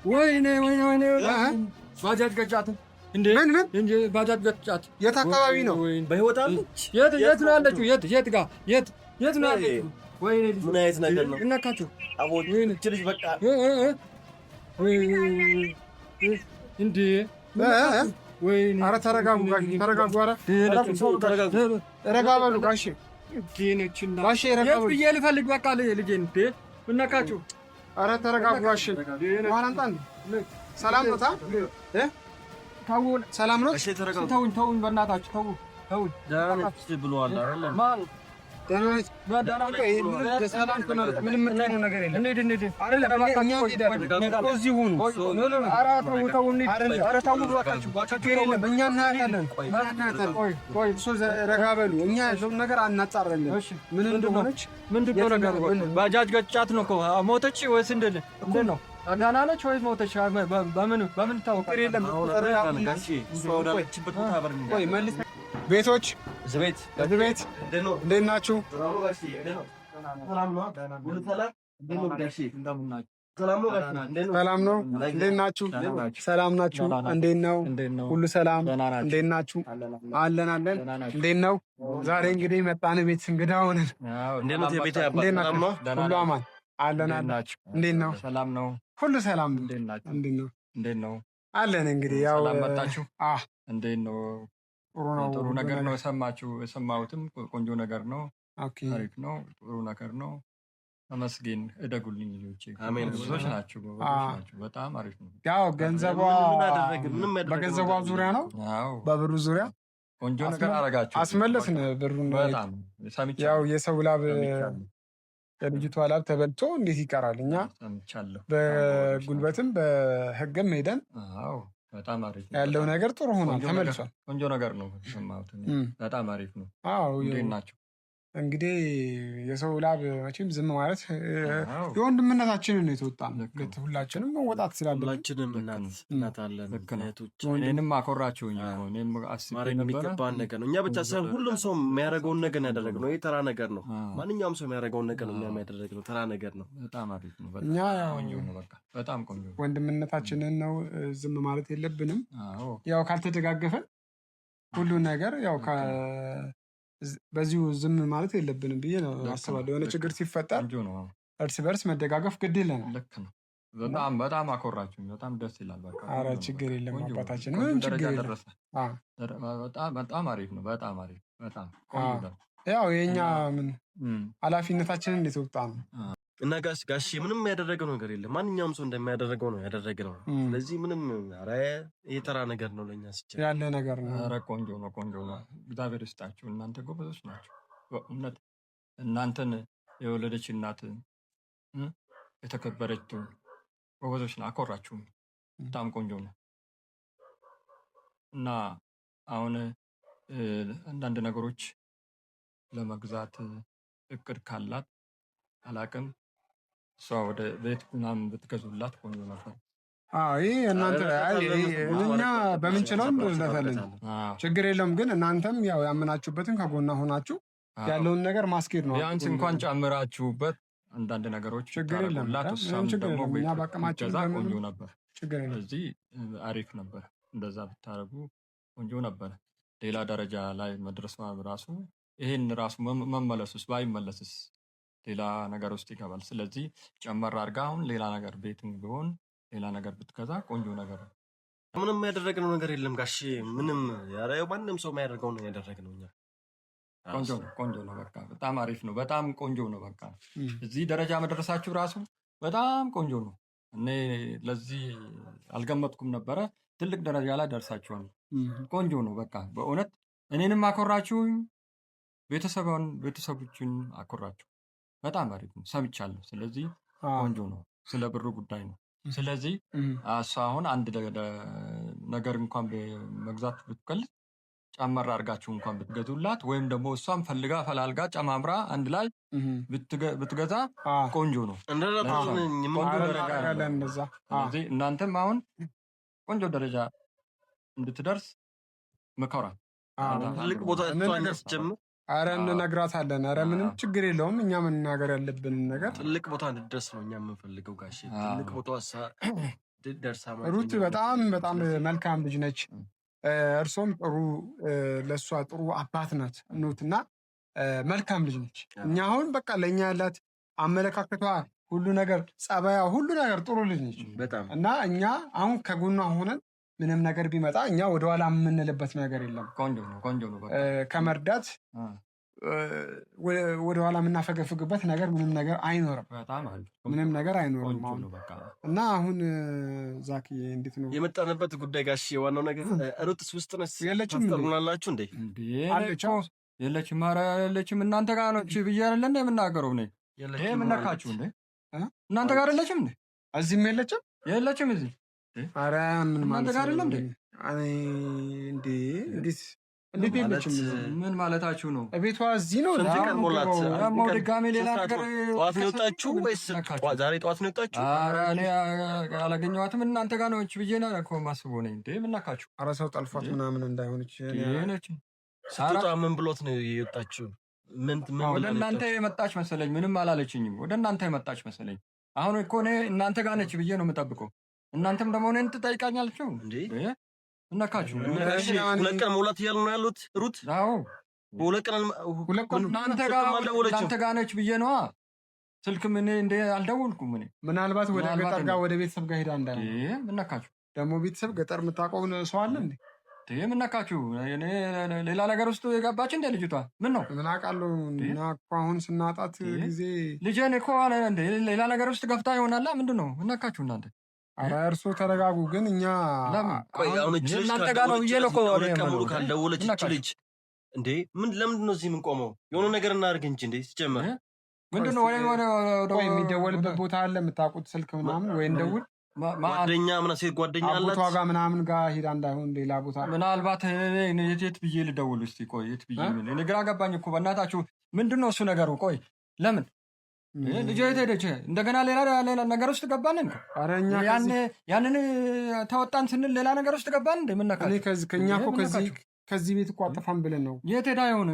ወይኔ ባጃጅ ገጫት እንዴ? እንዴ ባጃጅ ገጫት። የት አካባቢ ነው? በህይወት አለች? የት ነው ያለችው? የት ጋር የት ነው ያለችው? ወይኔ ምን አይነት ነገር ነው? እናካችሁ አቦት እቺ ልጅ በቃ እንዴ ወይኔ! ኧረ ተረጋጉ ጋሼ፣ ተረጋጉ። ኧረ ረጋ በሉ ጋሼ። ጋሼ ረጋ በሉ። ብዬ ልፈልግ በቃ ልጄን እንዴ እናካችሁ። ኧረ ተረጋጉ ጋሼ። ዋና አንጣ ሰላም ነው? ሰላም ነው? ተውኝ በእናታችሁ ተውኝ። ብለዋል አይደል? ማን ምንም ነገር የለም። ረጋ በሉ። እኛ ያለውን ነገር አናጣራለን። ምን እንደሆነች ባጃጅ ገጫት ነው እኮ። ሞተች ወይስ እንዴት ነው? ደህና ነች ወይስ ሞተች? በምን ታወቀ? ቤቶች እዚህ ቤት እንዴት ናችሁ? ሰላም ነው? እንዴት ናችሁ? ሰላም ናችሁ? እንዴት ነው? ሁሉ ሰላም? እንዴት ናችሁ? አለን። እንዴት ነው? ዛሬ እንግዲህ መጣን ቤት እንግዳ ሆነን። እንዴት ናችሁ? ሁሉ አማን? አለን። እንዴት ነው? ሰላም ነው? ሁሉ ሰላም? እንዴት ነው? አለን። እንግዲህ ያው መጣችሁ። እንዴት ነው? ጥሩ ነገር ነው። የሰማሁትም ቆንጆ ነገር ነው። አሪፍ ነው። ጥሩ ነገር ነው። ተመስገን። እደጉልኝ ልጆቼ። ብዙዎች ናችሁ፣ በጣም አሪፍ ነው። ያው በገንዘቧ ዙሪያ ነው፣ በብሩ ዙሪያ ቆንጆ ነገር አረጋችሁ። አስመለስን ብሩን። ያው የሰው ላብ የልጅቷ ላብ ተበልቶ እንዴት ይቀራል? እኛ በጉልበትም በህግም ሄደን በጣም አሪፍ ያለው ነገር ጥሩ ሆኗል፣ ተመልሷል። ቆንጆ ነገር ነው የሰማሁት። በጣም አሪፍ ነው። እንዴት ናቸው? እንግዲህ የሰው ላብ መቼም ዝም ማለት የወንድምነታችንን ነው የተወጣን። ሁላችንም መወጣት ስላለን ሁላችንም እናት አለን። እኔንም አኮራችሁኝ። ማድረግ የሚገባን ነገር ነው። እኛ ብቻ ሳይሆን ሁሉም ሰው የሚያደርገውን ነገር ነው ያደረግነው። ይህ ተራ ነገር ነው። ማንኛውም ሰው የሚያደርገውን ነገር ነው እኛም ያደረግነው። ተራ ነገር ነው። በጣም አሪፍ ነው። እኛ በጣም ቆንጆ ወንድምነታችንን ነው ዝም ማለት የለብንም። ያው ካልተደጋገፈን ሁሉ ነገር ያው በዚሁ ዝም ማለት የለብንም ብዬ ነው አስባለሁ። የሆነ ችግር ሲፈጠር እርስ በርስ መደጋገፍ ግድ ይለናል። ልክ ነው። በጣም አኮራችሁ። በጣም ደስ ይላል። በቃ ኧረ ችግር የለም አባታችን፣ ምንም ችግር የለም። በጣም አሪፍ ነው። በጣም አሪፍ፣ በጣም ያው የእኛ ምን ኃላፊነታችንን እንደተወጣ ነው እና ጋሽ ምንም ያደረገው ነገር የለም። ማንኛውም ሰው እንደሚያደርገው ነው ያደረግነው። ስለዚህ ምንም የተራ ነገር ነው ለኛ ሲችል ያለ ነገር ነው። ኧረ ቆንጆ ነው፣ ቆንጆ ነው። እግዚአብሔር ይስጣችሁ። እናንተ ጎበዞች ናቸው በእውነት። እናንተን የወለደች እናት የተከበረች ጎበዞች ነው። አኮራችሁም። በጣም ቆንጆ ነው። እና አሁን አንዳንድ ነገሮች ለመግዛት እቅድ ካላት አላቅም፣ እሷ ወደ ቤት ምናምን ብትገዙላት ቆንጆ ነበር። ይህ እናንተ እኛ በምንችለው እንረዳታለን፣ ችግር የለውም። ግን እናንተም ያው ያመናችሁበትን ከጎና ሆናችሁ ያለውን ነገር ማስኬድ ነው። ቢያንስ እንኳን ጨምራችሁበት አንዳንድ ነገሮች ችግር የለም። እኛ ባቀማችን ቆንጆ ነበር። እዚህ አሪፍ ነበር። እንደዛ ብታደርጉ ቆንጆ ነበር። ሌላ ደረጃ ላይ መድረስ ራሱ ይሄን ራሱ መመለሱስ ባይመለስስ ሌላ ነገር ውስጥ ይገባል። ስለዚህ ጨመር አድርጋ አሁን ሌላ ነገር ቤትም ቢሆን ሌላ ነገር ብትገዛ ቆንጆ ነገር ነው። ምንም ያደረግነው ነገር የለም ጋሼ። ምንም ማንም ሰው የማያደርገው ነው ያደረግነው እኛ። ቆንጆ ነው። በቃ በጣም አሪፍ ነው። በጣም ቆንጆ ነው። በቃ እዚህ ደረጃ መድረሳችሁ ራሱ በጣም ቆንጆ ነው። እኔ ለዚህ አልገመጥኩም ነበረ። ትልቅ ደረጃ ላይ ደርሳችኋል። ቆንጆ ነው። በቃ በእውነት እኔንም አኮራችሁኝ፣ ቤተሰቦችን አኮራችሁ። በጣም አሪፍ ነው። ሰምቻለሁ። ስለዚህ ቆንጆ ነው። ስለ ብሩ ጉዳይ ነው። ስለዚህ እሷ አሁን አንድ ነገር እንኳን መግዛት ብትፈልግ ጨመር አድርጋችሁ እንኳን ብትገዙላት ወይም ደግሞ እሷም ፈልጋ ፈላልጋ ጨማምራ አንድ ላይ ብትገዛ ቆንጆ ነው። ስለዚህ እናንተም አሁን ቆንጆ ደረጃ እንድትደርስ ምከራ። ትልቅ ቦታ ጀምር አረ እንነግራታለን። አረ ምንም ችግር የለውም። እኛ መናገር ያለብንን ነገር ትልቅ ቦታ እንድትደርስ ነው እኛ የምንፈልገው ጋሼ። ትልቅ ቦታ ደርሳ ሩት በጣም በጣም መልካም ልጅ ነች። እርሶም ጥሩ ለእሷ ጥሩ አባት ናት ኑትና መልካም ልጅ ነች። እኛ አሁን በቃ ለእኛ ያላት አመለካከቷ ሁሉ ነገር ጸባያ ሁሉ ነገር ጥሩ ልጅ ነች እና እኛ አሁን ከጎኗ ሆነን ምንም ነገር ቢመጣ እኛ ወደኋላ የምንልበት ነገር የለም። ቆንጆ ነው። ከመርዳት ወደኋላ የምናፈገፍግበት ነገር ምንም ነገር አይኖርም። ምንም ነገር አይኖርም እና አሁን ዛኪ እንዴት ነው የመጣንበት ጉዳይ ጋሽ? የዋናው ነገር ሩትስ ውስጥ ነች የለችም? ታስጠሩናላችሁ እንዴ? የለችም። ኧረ የለችም። እናንተ ጋር ነች ብዬ አይደለ እንደ የምናገረው እኔ። ይሄ የምነካችሁ እንዴ? እናንተ ጋር አይደለችም እንዴ? እዚህም የለችም። የለችም እዚህ። ኧረ ምን ማለት ነው? አይደለም እንዴ? እንዴት የለችም? ምን ማለታችሁ ነው? ቤቷ እዚህ ነው። ደግሞ ድጋሜ ሌላ ነገር ጠዋት ነው የወጣችሁ ወይስ ዛሬ ጠዋት ነው የወጣችሁ? ኧረ እኔ አላገኘኋትም። እናንተ ጋር ነች ብዬ ነው እኮ የማስበው ነኝ። እንዴ ምን ነካችሁ? ኧረ ሰው ጠልፏት ምናምን እንዳይሆነች ነች። ስትወጣ ምን ብሎት ነው የወጣችሁ? ወደ እናንተ የመጣች መሰለኝ። ምንም አላለችኝም። ወደ እናንተ የመጣች መሰለኝ። አሁን እኮ እኔ እናንተ ጋር ነች ብዬ ነው የምጠብቀው። እናንተም ደግሞ እኔን ትጠይቃኛላችሁ እንዴ? እነካችሁ። ሁለት ቀን መውላት እያሉ ነው ያሉት ሩት። አዎ ሁለት ቀን እናንተ ጋር ነች ብዬ ነዋ። ስልክም እኔ እንደ አልደወልኩም። እኔ ምናልባት ወደ ገጠር ጋር ወደ ቤተሰብ ጋር ሄዳ እንዳለ። እነካችሁ ደግሞ ቤተሰብ ገጠር የምታውቀውን ሰው አለ እንዴ? ምነካችሁ? ሌላ ነገር ውስጥ የገባች እንደ ልጅቷ ምን ነው? ምን አውቃለሁ። እና እኮ አሁን ስናጣት ጊዜ ልጄን እኮ ሌላ ነገር ውስጥ ገፍታ ይሆናላ። ምንድን ነው ምነካችሁ እናንተ? ኧረ እርስዎ ተረጋጉ። ግን እኛ እናንተ ጋር ነው ብዬ ነው እኮ ሙሉ ካልደወለች ልጅ እንዴ ለምንድን ነው እዚህ የምንቆመው? የሆነ ነገር እናድርግ እንጂ እንዴ ሲጀመር ምንድን ነው የሚደወልበት ቦታ አለ የምታውቁት ስልክ ምናምን ወይ እንደውል ጓደኛ ምናምን ሴት ጓደኛ አላት አባቷ ጋር ምናምን ጋር ሄዳ እንዳይሆን ሌላ ቦታ ምናልባት የት ብዬ ልደውል እስኪ? ቆይ የት ብዬ እኔ ግራ ገባኝ እኮ በእናታችሁ። ምንድን ነው እሱ ነገሩ? ቆይ ለምን ልጅ የት ሄደች? እንደገና ሌላ ነገር ውስጥ ገባን። ያንን ተወጣን ስንል ሌላ ነገር ውስጥ ገባን። እንደ ምነካ ከእኛ እኮ ከዚህ ቤት እኮ አጠፋን ብለን ነው። የት ሄዳ የሆነ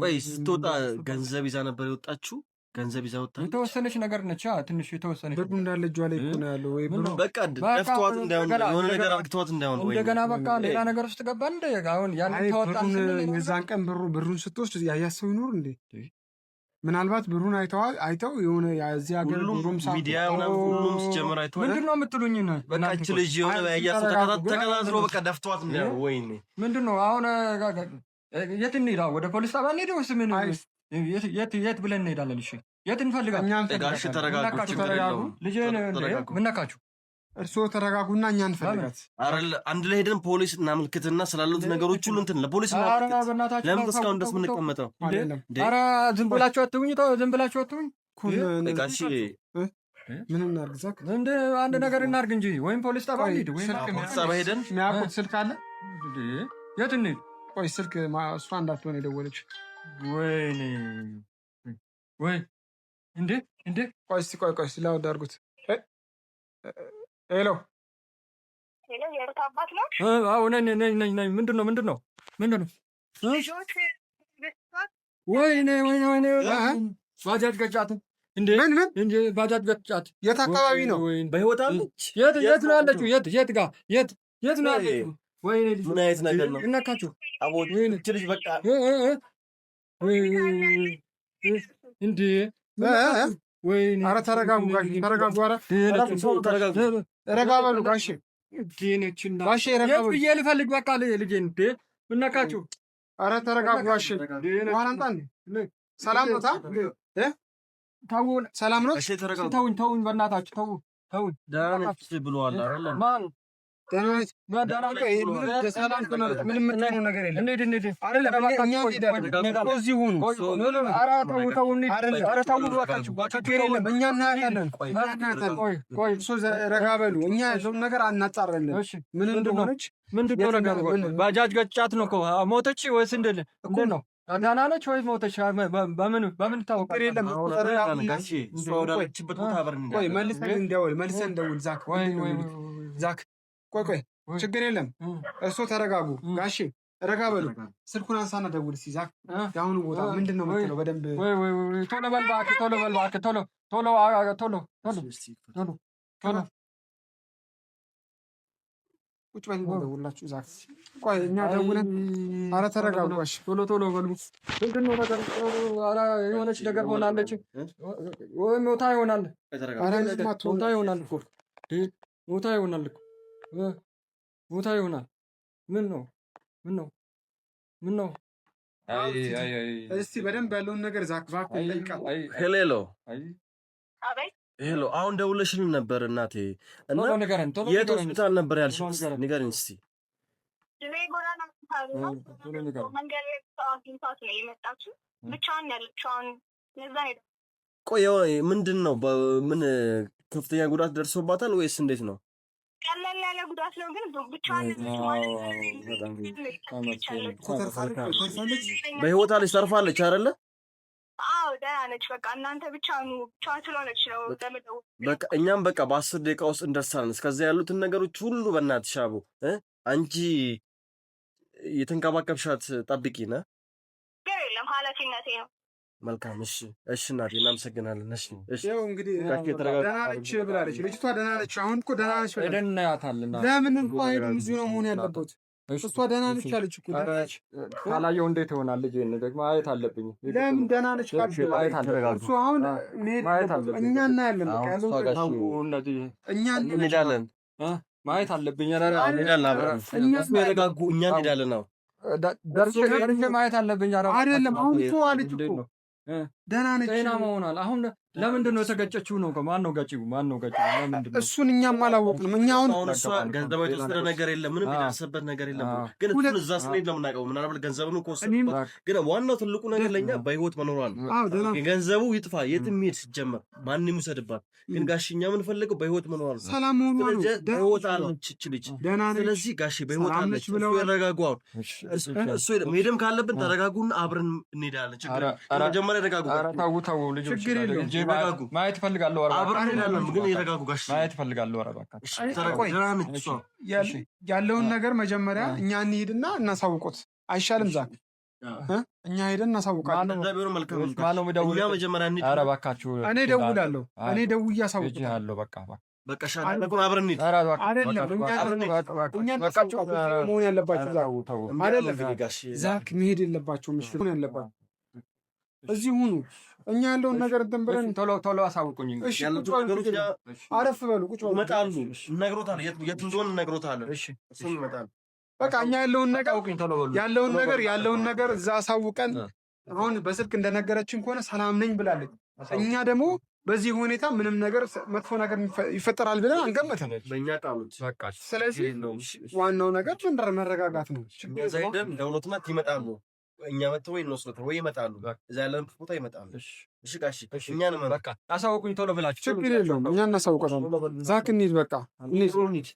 ቆይ ስትወጣ ገንዘብ ይዛ ነበር የወጣችሁ? ገንዘብ ይዛ ወጣ። የተወሰነች ነገር ነች። ትንሽ የተወሰነች ብሩ እንዳለ እጇ ላይ እኮ ነው ያለው። ወይ ብሩ በቃ ደፍቷት እንዳይሆን የሆነ ነገር አርግቷት እንዳይሆን ወይ እንደገና በቃ ሌላ ነገር ውስጥ ገባ። እንደ አሁን ያን ተወጣን ስንል የዛን ቀን ብሩን ስትወስድ ያያሰው ይኖር እንዴ? ምናልባት ብሩን አይተው የሆነ የዚህ ሀገር ብሩም ሚዲያ ሁሉም ሲጀምር አይተው ምንድን ነው የምትሉኝ? በቃ እቺ ልጅ የሆነ ያያሰው ተከታትሎ በቃ ደፍቷት እንዳይሆን ወይኔ ምንድን ነው አሁን? የት እንሂድ? ወደ ፖሊስ ጣቢያ እንሂድ ወይስ ምን? የት ብለን እንሄዳለን? እሺ የት እንፈልጋለን? ጋሽ ተረጋጉ። ልጄን ምን ነካችሁ? እርስዎ ተረጋጉና እኛ እንፈልጋት። አንድ ላይ ሄደን ፖሊስ እናመልክትና ስላሉት ነገሮች ሁሉ እንትን ለፖሊስ ለምን እስካሁን ድረስ የምንቀመጠው? ኧረ ዝም ብላችሁ አትሁኝ፣ ዝም ብላችሁ አትሁኝ። ጋሽ ምን እናድርግ? ዛክ አንድ ነገር እናድርግ እንጂ ወይም ፖሊስ ጣቢያ እንሂድ ወይም ፖሊስ ጣቢያ ሄደን የሚያውቁት ስልክ አለ። የት እንሂድ? ቆይ ስልክ እሷ እንዳትሆን የደወለች ወይኔ ወይ እንዴ ቆይ እስኪ ቆይ ላውድ አድርጉት። ሄሎ የሩት አባት ነው? አዎ ነኝ። ምንድን ነው? ወይኔ ባጃጅ ገጫት እንዴ? ምን ባጃጅ ገጫት? የት አካባቢ ነው? በህይወት አለች? የት ነው ያለችው? የት ነው ያለችው? ወይኔ ምን አይነት ነገር ነው? እናካችሁ አቦት ልጅ በቃ እንዴ ወይኔ! ኧረ ተረጋጉ ጋሼ፣ ተረጋጉ። ኧረ ረጋ በሉ ጋሼ። ጋሼ ረጋ በሉ ብዬ ልፈልግ በቃ ልጄን እንዴ ምን ነካችሁ? ኧረ ተረጋጉ ጋሼ። ዋላ አንጣ ሰላም ነው? ሰላም ነው? ተውኝ በእናታችሁ ተውኝ። ደህና ነች ብለዋል አይደል? ማን ባጃጅ ገጫት ነው እኮ ሞተች ወይስ እንዴት ነው? ደህና ነች ወይስ ሞተች? በምን ታወቃል? መልሰን እንደውል ዛክ ቆይ ችግር የለም። እርሶ ተረጋጉ ጋሼ። ረጋ በሉ። ስልኩን አንሳና ደውል እስኪ ዛክ። የአሁኑ ቦታ ምንድን ነው የምትለው? በደንብ ቶሎ በል እባክህ፣ ቶሎ በል እባክህ፣ ቶሎ ቁጭ በል ደውላችሁ ዛክ። ቆይ እኛ ደውለን። ኧረ ተረጋጉ። ቶሎ በሉ። ምንድን ነው ነገር? ኧረ የሆነች ነገር ሆናለች ወይ ሞታ ይሆናል። ሞታ ይሆናል እኮ ሞታ ይሆናል። ምን ነው? እስቲ በደንብ ያለውን ነገር ዛክ እባክህ ይጠይቃል። ሄሎ፣ አሁን ደውለሽልኝ ነበር እናቴ። እና የት ሆስፒታል ነበር ያልሽኝ? ንገሪኝ እስቲ። ቆይ ምንድን ነው? ምን ከፍተኛ ጉዳት ደርሶባታል ወይስ እንዴት ነው? ቀለል ያለ ጉዳት ነው፣ ግን ብቻዋን በህይወት አለች፣ ተርፋለች አይደለ? አዎ ደህና ነች። በቃ እናንተ ብቻዋን ስለሆነች ነው ለምደው። በቃ እኛም በቃ በ10 ደቂቃ ውስጥ እንደርሳለን። እስከዚያ ያሉትን ነገሮች ሁሉ በእናትሽ አቡ አንቺ የተንከባከብሻት ጠብቂ ነ የለም ኃላፊነቴ ነው። መልካም እሺ፣ እናቴ እናመሰግናለን። እሺ ያው እንግዲህ ደህና ነች ብላለች ልጅቷ። ደህና ነች፣ አሁን እኮ ደህና ነች ብላለች። ለምን እንኳን ሄደን እዚሁ ነው መሆን ያለበት። እሷ ደህና ነች አለች እኮ። ካላየው እንዴት ይሆናል? ልጅ ደግሞ ማየት አለብኝ። ለምን ደህና ነች ካልሽ እሱ አሁን ማየት አለብኝ። እኛ እናያለን። በቃ ያለው እኛ እንሄዳለን። ማየት አለብኝ። ያረጋጉ እኛ እንሄዳለን ነው ደርሼ ማየት አለብኝ። አይደለም አሁን እኮ አለች እኮ ደህና ነች። ጤና መሆኗል። አሁን ለምንድን ነው የተገጨችው? ነው ማን ነው ገጪው? ለምንድን ነው እሱን እኛም አላወቅንም። እኛ አሁን እሷ ገንዘብ የተወሰደ ነገር የለም፣ ምንም የደረሰበት ነገር የለም። ግን እሱን እዛ ስንሄድ ነው የምናውቀው። ምናልባት ገንዘቡን እኮ ወሰዱበት፣ ግን ዋናው ትልቁ ነገር ለእኛ በህይወት መኖሯ ነው። ገንዘቡ ይጥፋ የትም ሄድ ሲጀመር ማንም ይውሰድባት፣ ግን ጋሽ እኛ የምንፈልገው በህይወት መኖሯ ነው። ሰላም መሆኗ ነው። በህይወት አለች እች ልጅ። ስለዚህ ጋሽ በህይወት አለች። እሱ ይረጋጉ። እሱ መሄድም ካለብን ተረጋጉና አብረን እንሄዳለን። መጀመሪያ ይረጋጉ። ተው ልጅ ችግር የለውም። ማየት እፈልጋለሁ። ግን ይረጋጉ ጋሽ፣ ማየት እፈልጋለሁ። ያለውን ነገር መጀመሪያ እኛ እንሂድና እናሳውቆት አይሻልም? ዛክ እኛ ሄደን እናሳውቃለን። ኧረ እባካችሁ እኔ እደውላለሁ። እኔ ደውዬ አሳውቃለሁ። በቃ አብረን እንሂድ። መሆን ያለባችሁ አይደለም ዛክ፣ መሄድ የለባችሁም። መሆን ያለባችሁ እዚህ ሁኑ። እኛ ያለውን ነገር እንትን ብለን ቶሎ አሳውቁኝ። አረፍ በሉ። ቁጭ በሉ። ይመጣሉ። እነግሮታለሁ፣ የት እንደሆነ እነግሮታለሁ። እሱም ይመጣሉ። በቃ እኛ ያለውን ነገር እዛ አሳውቀን፣ አሁን በስልክ እንደነገረችን ከሆነ ሰላም ነኝ ብላለች። እኛ ደግሞ በዚህ ሁኔታ ምንም ነገር መጥፎ ነገር ይፈጠራል ብለን አንገምትም። በእኛ ጣሉት። ስለዚህ ዋናው ነገር መረጋጋት ነው። ደውሎትናት ይመጣሉ። እኛ መጥተው ወይ እንወስዶታል ወይ ይመጣሉ። እዛ ያለን ቦታ ይመጣሉ። እሺ ጋሽ፣ እኛን በቃ አሳውቁኝ ቶሎ ብላችሁ። ችግር የለውም፣ እኛ እናሳውቀታለን። ዛክ እንሂድ፣ በቃ እንሂድ።